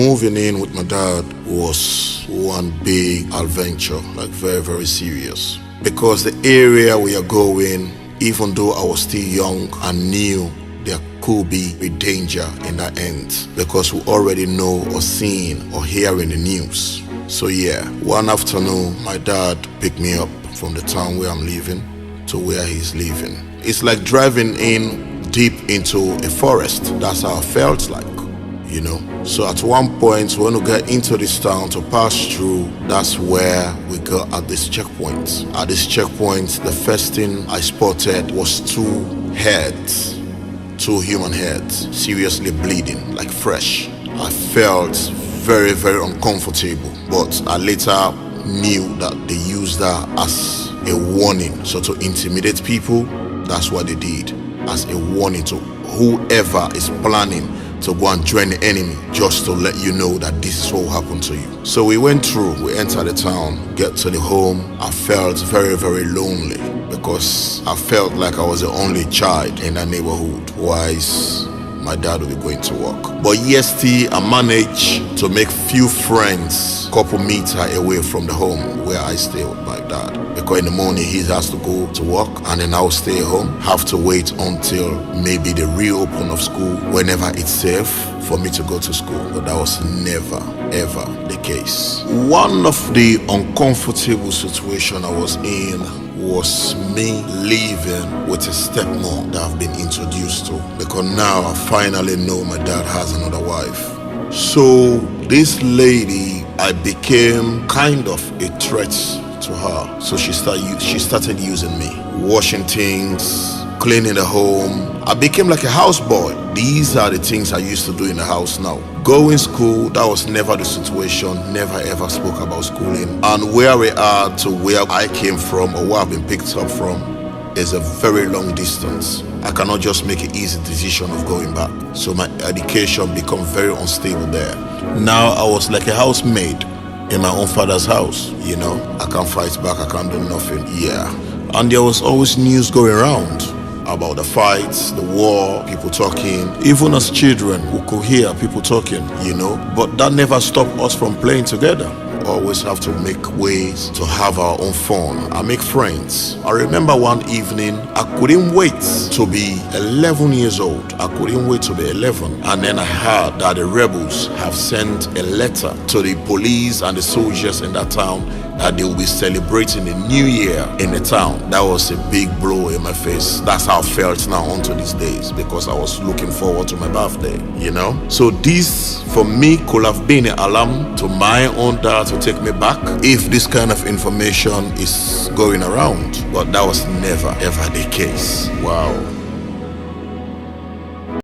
moving in with my dad was one big adventure, like very, very serious. Because the area we are going, even though I was still young and knew there could be a danger in that end, because we already know or seen or hearing the news. So yeah, one afternoon, my dad picked me up from the town where I'm living to where he's living. It's like driving in deep into a forest. That's how it felt like, you know. So at one point, when we got into this town to pass through, that's where we got at this checkpoint. At this checkpoint, the first thing I spotted was two human heads, seriously bleeding, like fresh. I felt very, very uncomfortable, but I later knew that they used that as a warning. So to intimidate people, that's what they did, as a warning to whoever is planning to go and join the enemy, just to let you know that this is what will happen to you. So we went through, we entered the town, get to the home. I felt very, very lonely because I felt like I was the only child in that neighborhood. Wise, my dad will be going to work. But yes, still I managed to make few friends couple meter away from the home where I stay with my dad. Because in the morning he has to go to work and then I'll stay home. Have to wait until maybe the reopen of school whenever it's safe for me to go to school. But that was never, ever the case. One of the uncomfortable situations I was in was me living with a stepmom that I've been introduced to, because now I finally know my dad has another wife. So this lady, I became kind of a threat to her. So she started using me, washing things, cleaning the home. I became like a houseboy. These are the things I used to do in the house now. Going school, that was never the situation. Never ever spoke about schooling. And where we are to where I came from or where I've been picked up from is a very long distance. I cannot just make an easy decision of going back. So my education became very unstable there. Now I was like a housemaid in my own father's house, you know. I can't fight back, I can't do nothing, yeah. And there was always news going around about the fights, the war, people talking. Even as children, we could hear people talking, you know. But that never stopped us from playing together. Always have to make ways to have our own fun and make friends. I remember one evening, I couldn't wait to be 11 years old. I couldn't wait to be 11. And then I heard that the rebels have sent a letter to the police and the soldiers in that town that they will be celebrating the new year in the town. That was a big blow in my face. That's how I felt now unto these days, because I was looking forward to my birthday, you know. So this, for me, could have been an alarm to my own dad to take me back if this kind of information is going around. But that was never ever the case. Wow.